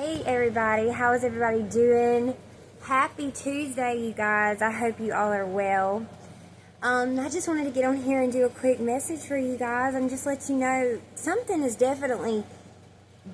Hey everybody, how is everybody doing? Happy Tuesday, you guys. I hope you all are well. I just wanted to get on here and do a quick message for you guys and just let you know something is definitely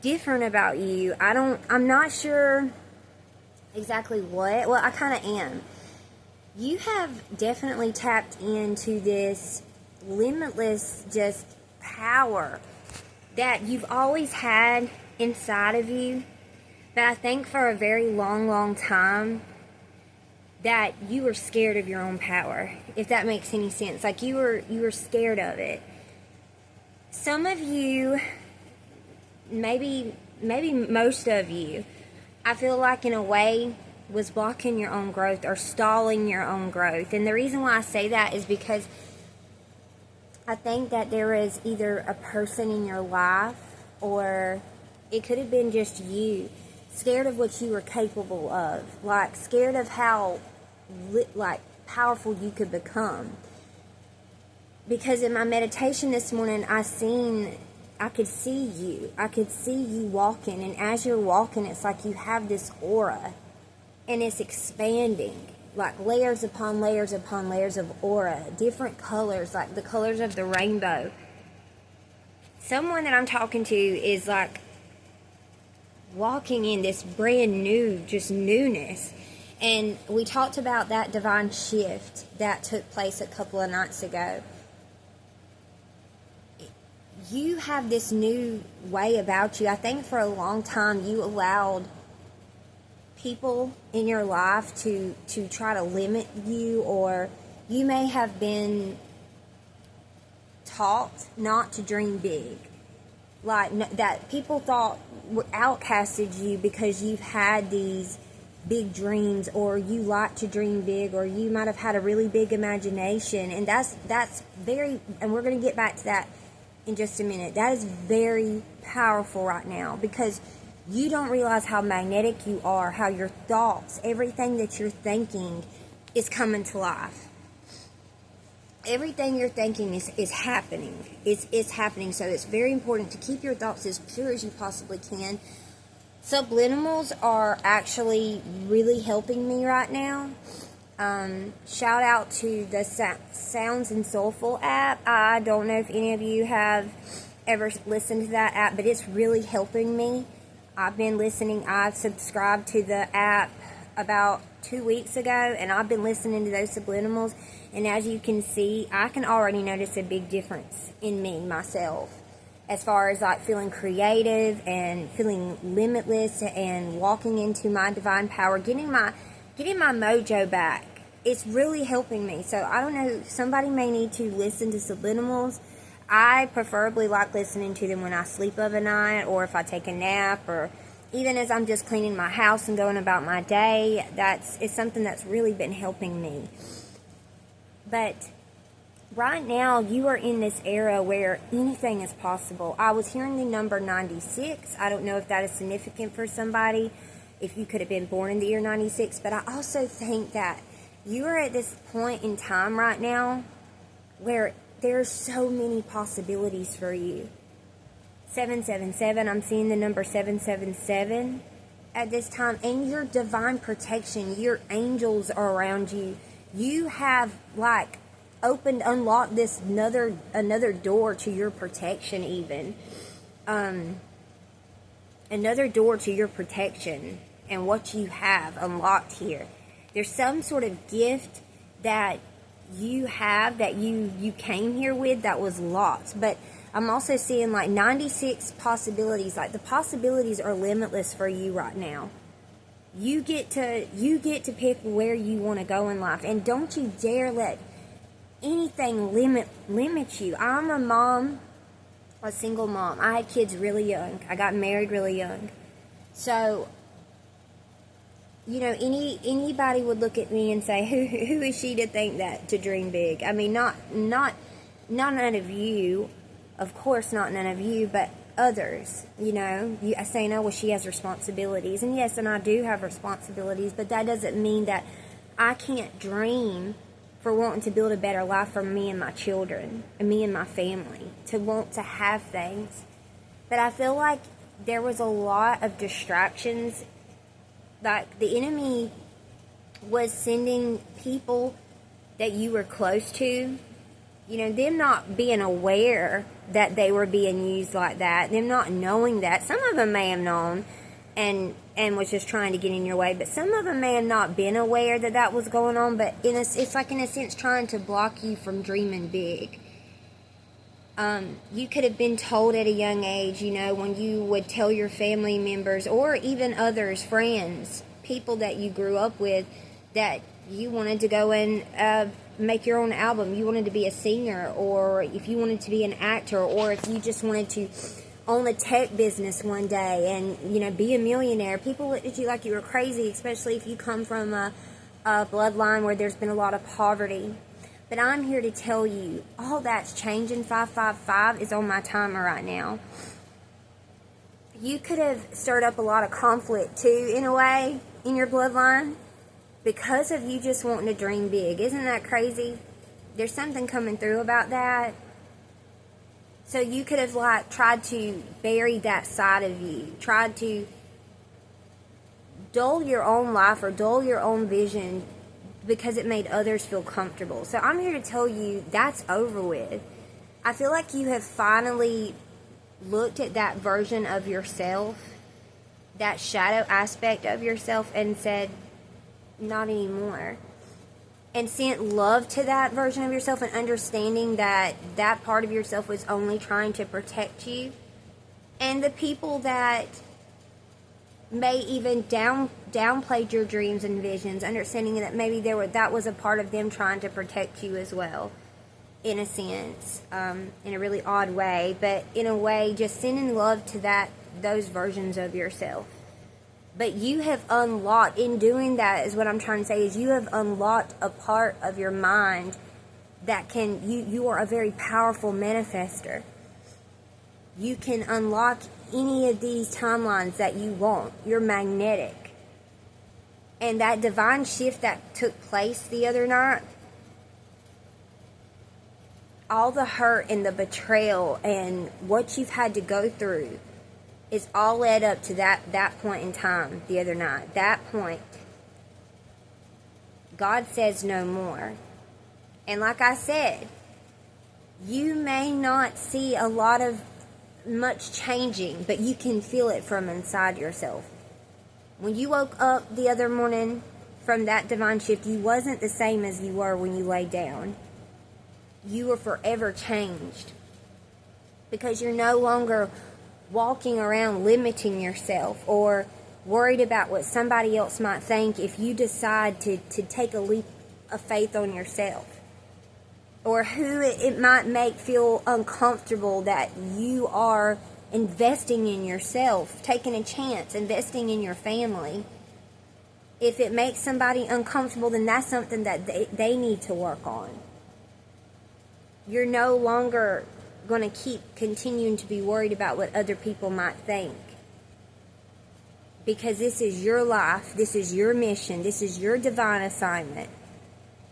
different about you. I'm not sure exactly what. Well, I kind of am. You have definitely tapped into this limitless just power that you've always had inside of you. But I think for a very long time that you were scared of your own power, if that makes any sense. Like you were scared of it. Some of you, maybe most of you, I feel like in a way was blocking your own growth or stalling your own growth. And the reason why I say that is because I think that there is either a person in your life or it could have been just you, scared of what you were capable of, like scared of how powerful you could become. Because in my meditation this morning, I could see you walking, and as you're walking, it's like you have this aura, and it's expanding, like layers upon layers upon layers of aura, different colors, like the colors of the rainbow. Someone that I'm talking to is like walking in this brand new, just newness. And we talked about that divine shift that took place a couple of nights ago. You have this new way about you. I think for a long time you allowed people in your life to try to limit you, or you may have been taught not to dream big. Like that people thought outcasted you because you've had these big dreams, or you like to dream big, or you might have had a really big imagination. And that's very, and we're going to get back to that in just a minute. That is very powerful right now, because you don't realize how magnetic you are, how your thoughts, everything that you're thinking is coming to life. Everything you're thinking is happening. It's happening. So it's very important to keep your thoughts as pure as you possibly can. Subliminals are actually really helping me right now. Shout out to the Sounds and Soulful app. I don't know if any of you have ever listened to that app, but it's really helping me. I've been listening. I've subscribed to the app about 2 weeks ago, and I've been listening to those subliminals. And as you can see, I can already notice a big difference in me, myself, as far as like feeling creative and feeling limitless and walking into my divine power, getting my mojo back. It's really helping me. So I don't know, somebody may need to listen to subliminals. I preferably like listening to them when I sleep of a night, or if I take a nap, or even as I'm just cleaning my house and going about my day. It's something that's really been helping me. But right now, you are in this era where anything is possible. I was hearing the number 96. I don't know if that is significant for somebody, if you could have been born in the year 96. But I also think that you are at this point in time right now where there's so many possibilities for you. 777, I'm seeing the number 777 at this time. And your divine protection, your angels are around you. You have like unlocked this another door to your protection, even another door to your protection and what you have unlocked here. There's some sort of gift that you have that you came here with that was locked. But I'm also seeing like 96 possibilities. Like the possibilities are limitless for you right now. You get to pick where you want to go in life, and don't you dare let anything limit you. I'm a mom, a single mom. I had kids really young. I got married really young. So, you know, anybody would look at me and say, who is she to think that, to dream big? I mean, not none of you, of course, not none of you, but others. You know, I say, no, well, she has responsibilities, and yes, and I do have responsibilities, but that doesn't mean that I can't dream for wanting to build a better life for me and my children, and me and my family, to want to have things. But I feel like there was a lot of distractions. Like, the enemy was sending people that you were close to, them not being aware that they were being used like that, them not knowing that. Some of them may have known and was just trying to get in your way, but some of them may have not been aware that that was going on, but it's like, in a sense, trying to block you from dreaming big. You could have been told at a young age, when you would tell your family members or even others, friends, people that you grew up with, that you wanted to go and make your own album, you wanted to be a singer, or if you wanted to be an actor, or if you just wanted to own a tech business one day and, be a millionaire. People looked at you like you were crazy, especially if you come from a bloodline where there's been a lot of poverty. But I'm here to tell you, all that's changing. 555 is on my timer right now. You could have stirred up a lot of conflict too, in a way, in your bloodline, because of you just wanting to dream big. Isn't that crazy? There's something coming through about that. So you could have tried to bury that side of you, tried to dull your own life or dull your own vision because it made others feel comfortable. So I'm here to tell you that's over with. I feel like you have finally looked at that version of yourself, that shadow aspect of yourself, and said, not anymore. And sent love to that version of yourself, and understanding that that part of yourself was only trying to protect you. And the people that may even downplayed your dreams and visions, understanding that maybe that was a part of them trying to protect you as well, in a sense, in a really odd way, but in a way just sending love to those versions of yourself. But you have unlocked, in doing that, is what I'm trying to say, is you have unlocked a part of your mind that you are a very powerful manifester. You can unlock any of these timelines that you want. You're magnetic. And that divine shift that took place the other night, all the hurt and the betrayal and what you've had to go through, is all led up to that point in time the other night. That point. God says no more. And like I said, you may not see a lot of much changing, but you can feel it from inside yourself. When you woke up the other morning from that divine shift, you wasn't the same as you were when you laid down. You were forever changed, because you're no longer walking around limiting yourself or worried about what somebody else might think if you decide to take a leap of faith on yourself, or who it might make feel uncomfortable that you are investing in yourself, taking a chance, investing in your family. If it makes somebody uncomfortable, then that's something that they need to work on. You're no longer going to keep continuing to be worried about what other people might think, because this is your life, this is your mission, this is your divine assignment.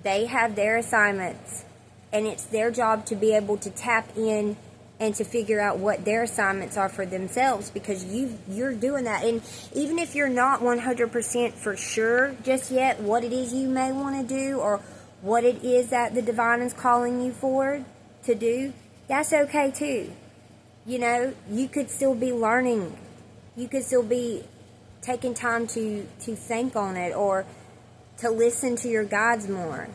They have their assignments, and it's their job to be able to tap in and to figure out what their assignments are for themselves, because you're doing that. And even if you're not 100% for sure just yet what it is you may want to do, or what it is that the divine is calling you forward to do, that's okay too. You could still be learning. You could still be taking time to think on it, or to listen to your guides more.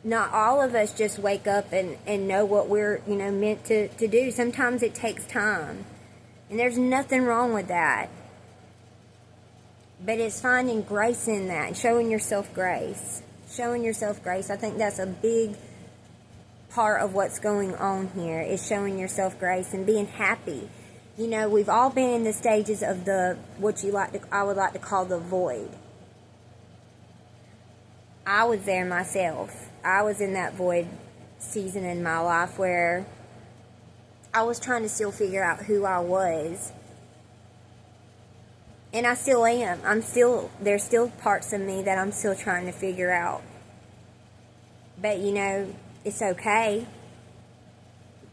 Not all of us just wake up and know what we're, meant to do. Sometimes it takes time. And there's nothing wrong with that. But it's finding grace in that, and showing yourself grace. Showing yourself grace. I think that's a big part of what's going on here, is showing yourself grace and being happy. We've all been in the stages of I would like to call the void. I was there myself. I was in that void season in my life where I was trying to still figure out who I was. And I still am. There's still parts of me that I'm still trying to figure out. But it's okay.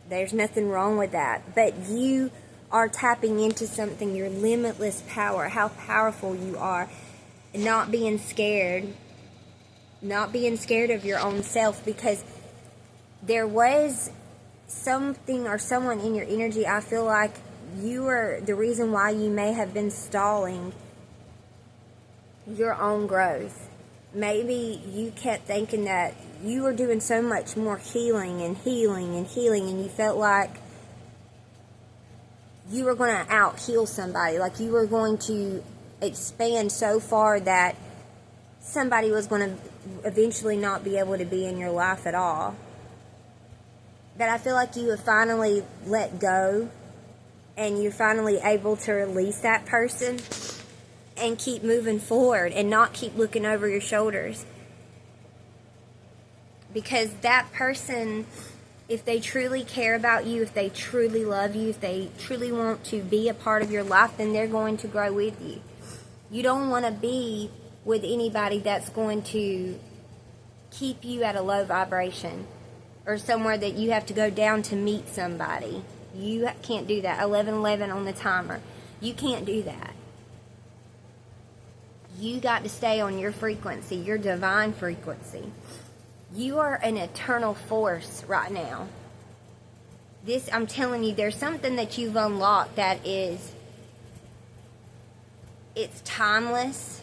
There's nothing wrong with that. But you are tapping into something, your limitless power, how powerful you are, and not being scared of your own self, because there was something or someone in your energy, I feel like you are the reason why you may have been stalling your own growth. Maybe you kept thinking that you were doing so much more healing, and you felt like you were going to out heal somebody, like you were going to expand so far that somebody was going to eventually not be able to be in your life at all. But I feel like you have finally let go, and you're finally able to release that person and keep moving forward and not keep looking over your shoulders. Because that person, if they truly care about you, if they truly love you, if they truly want to be a part of your life, then they're going to grow with you. You don't want to be with anybody that's going to keep you at a low vibration, or somewhere that you have to go down to meet somebody. You can't do that. 11:11 on the timer. You can't do that. You got to stay on your frequency, your divine frequency. You are an eternal force right now. This, I'm telling you, there's something that you've unlocked that is, it's timeless.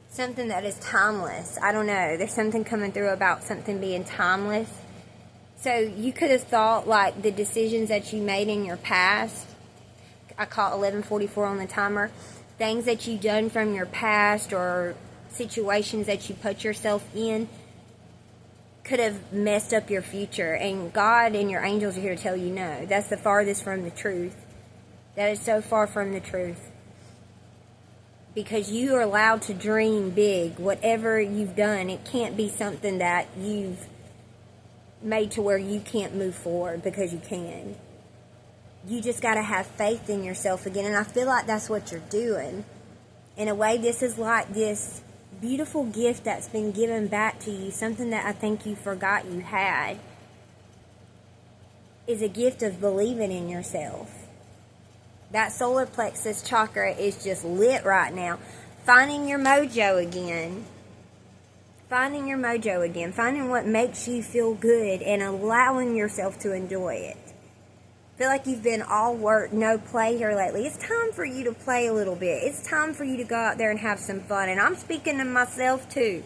Something that is timeless. I don't know. There's something coming through about something being timeless. So you could have thought like the decisions that you made in your past, I call 11:44 on the timer, things that you've done from your past or situations that you put yourself in could have messed up your future. And God and your angels are here to tell you no. That's the farthest from the truth. That is so far from the truth. Because you are allowed to dream big. Whatever you've done, it can't be something that you've made to where you can't move forward, because you can. You just got to have faith in yourself again. And I feel like that's what you're doing. In a way, this is like this beautiful gift that's been given back to you. Something that I think you forgot you had. Is a gift of believing in yourself. That solar plexus chakra is just lit right now. Finding your mojo again. Finding your mojo again. Finding what makes you feel good and allowing yourself to enjoy it. I feel like you've been all work, no play here lately. It's time for you to play a little bit. It's time for you to go out there and have some fun. And I'm speaking to myself too.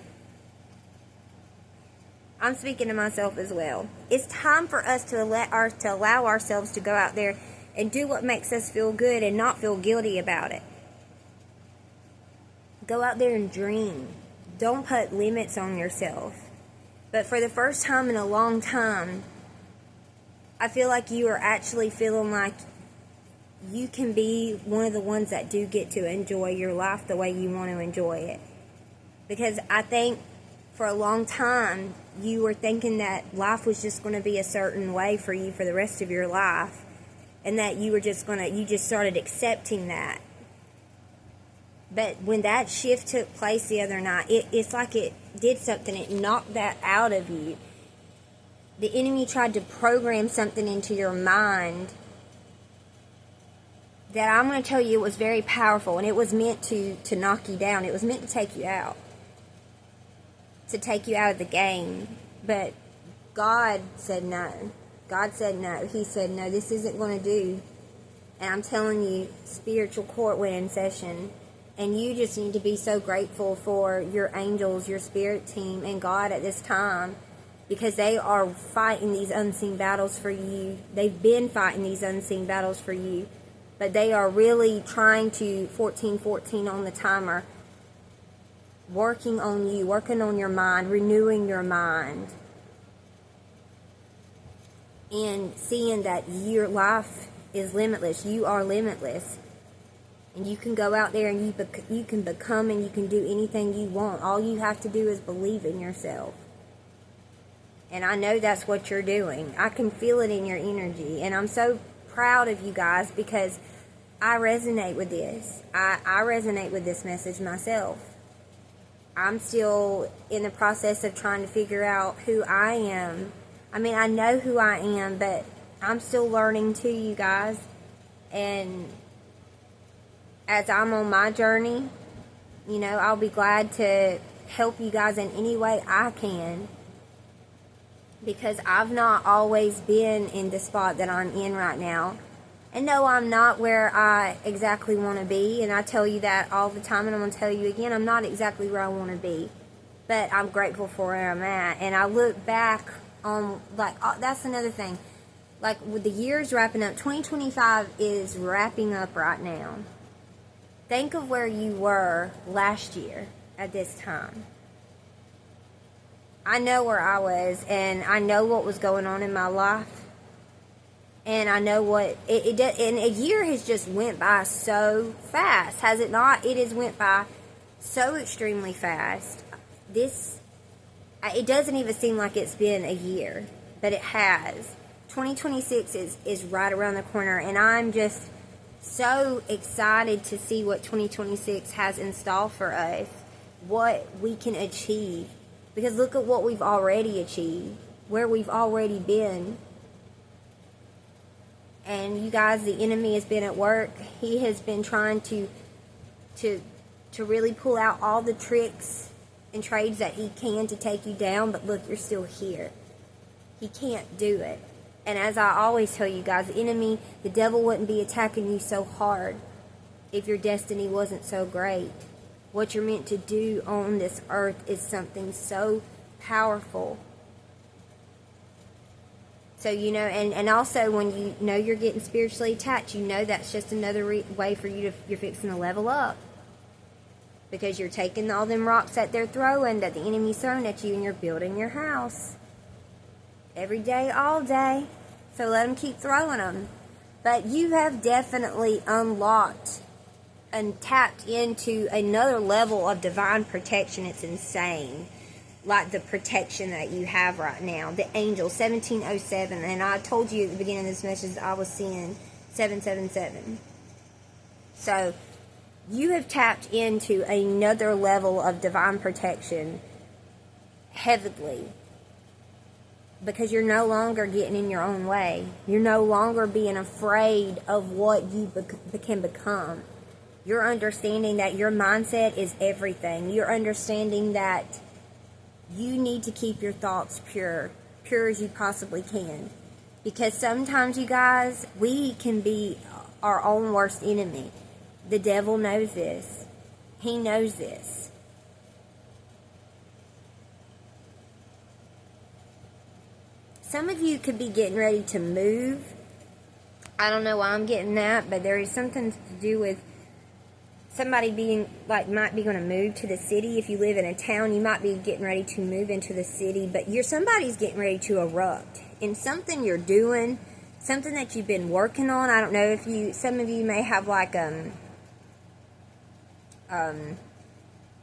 I'm speaking to myself as well. It's time for us to allow ourselves to go out there and do what makes us feel good and not feel guilty about it. Go out there and dream. Don't put limits on yourself. But for the first time in a long time, I feel like you are actually feeling like you can be one of the ones that do get to enjoy your life the way you want to enjoy it. Because I think for a long time, you were thinking that life was just going to be a certain way for you for the rest of your life. And that you just started accepting that. But when that shift took place the other night, it's like it did something. It knocked that out of you. The enemy tried to program something into your mind that I'm going to tell you, it was very powerful. And it was meant to knock you down. It was meant to take you out. To take you out of the game. But God said no. God said no. He said, no, this isn't going to do. And I'm telling you, spiritual court went in session. And you just need to be so grateful for your angels, your spirit team, and God at this time. Because they are fighting these unseen battles for you. They've been fighting these unseen battles for you. But they are really trying to, 14:14 on the timer, working on you, working on your mind, renewing your mind. And seeing that your life is limitless. You are limitless. And you can go out there and you can become and you can do anything you want. All you have to do is believe in yourself. And I know that's what you're doing. I can feel it in your energy. And I'm so proud of you guys because I resonate with this. I resonate with this message myself. I'm still in the process of trying to figure out who I am. I mean, I know who I am, but I'm still learning too, you guys. And as I'm on my journey, you know, I'll be glad to help you guys in any way I can. Because I've not always been in the spot that I'm in right now. And no, I'm not where I exactly want to be. And I tell you that all the time, and I'm going to tell you again, I'm not exactly where I want to be. But I'm grateful for where I'm at. And I look back on, like, that's another thing. Like, with the years wrapping up, 2025 is wrapping up right now. Think of where you were last year at this time. I know where I was, and I know what was going on in my life. And I know what and a year has just went by so fast, has it not? It has went by so extremely fast. It doesn't even seem like it's been a year, but it has. 2026 is right around the corner, and I'm just so excited to see what 2026 has in store for us, what we can achieve. Because look at what we've already achieved, where we've already been. And you guys, the enemy has been at work. He has been trying to really pull out all the tricks and trades that he can to take you down. But look, you're still here. He can't do it. And as I always tell you guys, the enemy, the devil wouldn't be attacking you so hard if your destiny wasn't so great. What you're meant to do on this earth is something so powerful. So, you know, and also when you know you're getting spiritually attacked, you know that's just another way for you to, you're fixing to level up. Because you're taking all them rocks that they're throwing, that the enemy's throwing at you, and you're building your house. Every day, all day. So let them keep throwing them. But you have definitely unlocked and tapped into another level of divine protection. It's insane. Like the protection that you have right now. The angel, 1707. And I told you at the beginning of this message I was seeing 777. So, you have tapped into another level of divine protection heavily. Because you're no longer getting in your own way. You're no longer being afraid of what you can become. You're understanding that your mindset is everything. You're understanding that you need to keep your thoughts pure as you possibly can. Because sometimes, you guys, we can be our own worst enemy. The devil knows this. He knows this. Some of you could be getting ready to move. I don't know why I'm getting that, but there is something to do with somebody being, like, might be going to move to the city. If you live in a town, you might be getting ready to move into the city, but somebody's getting ready to erupt in something you're doing, something that you've been working on. I don't know if some of you may have, like,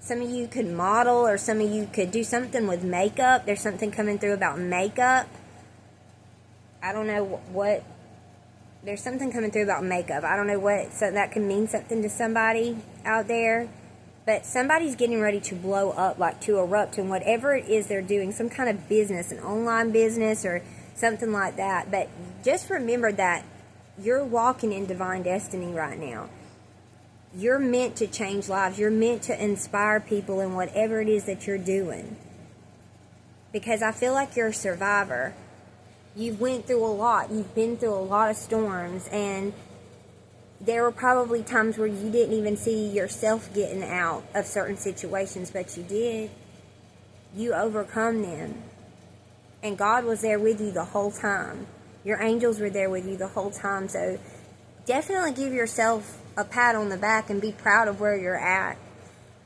some of you could model, or some of you could do something with makeup. There's something coming through about makeup. I don't know what. There's something coming through about makeup. I don't know what, so that can mean something to somebody out there. But somebody's getting ready to blow up, like to erupt in whatever it is they're doing. Some kind of business, an online business or something like that. But just remember that you're walking in divine destiny right now. You're meant to change lives. You're meant to inspire people in whatever it is that you're doing. Because I feel like you're a survivor. You've went through a lot. You've been through a lot of storms. And there were probably times where you didn't even see yourself getting out of certain situations. But you did. You overcome them. And God was there with you the whole time. Your angels were there with you the whole time. So definitely give yourself a pat on the back and be proud of where you're at.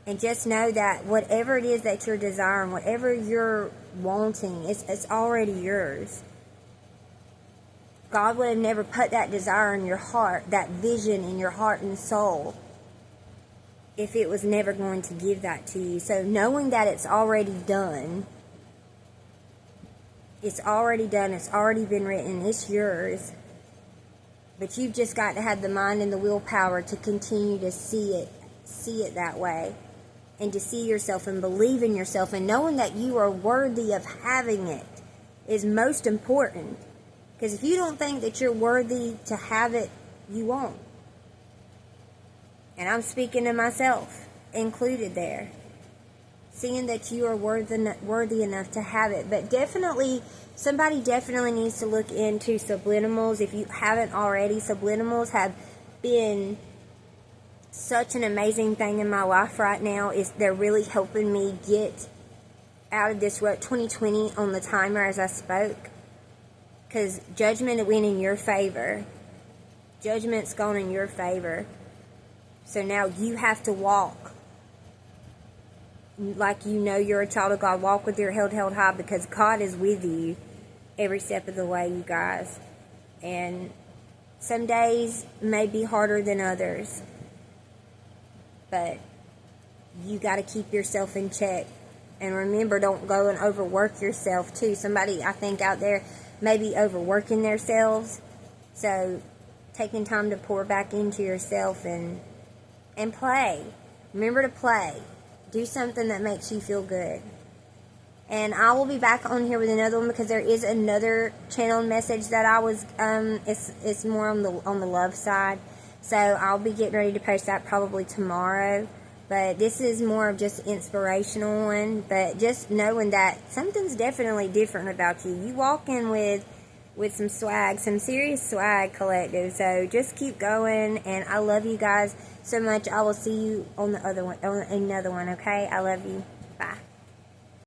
And just know that whatever it is that you're desiring, whatever you're wanting, it's already yours. God would have never put that desire in your heart, that vision in your heart and soul, if it was never going to give that to you. So knowing that it's already done, it's already been written, it's yours. But you've just got to have the mind and the willpower to continue to see it that way. And to see yourself and believe in yourself. And knowing that you are worthy of having it is most important. Because if you don't think that you're worthy to have it, you won't. And I'm speaking to myself included there. Seeing that you are worthy enough to have it. But definitely, somebody definitely needs to look into subliminals. If you haven't already, subliminals have been such an amazing thing in my life right now. They're really helping me get out of this rut. 2020 on the timer as I spoke. Because judgment went in your favor. Judgment's gone in your favor. So now you have to walk like you know you're a child of God. Walk with your head held high, because God is with you every step of the way, you guys. And some days may be harder than others, but you got to keep yourself in check. And remember, don't go and overwork yourself too. Somebody, I think, out there may be overworking themselves. So taking time to pour back into yourself and play. Remember to play. Do something that makes you feel good. And I will be back on here with another one, because there is another channel message that I was it's more on the love side. So I'll be getting ready to post that probably tomorrow. But this is more of just an inspirational one. But just knowing that something's definitely different about you. You walk in with some swag, some serious swag, collective. So just keep going, and I love you guys so much. I will see you on the other one, on another one, okay? I love you.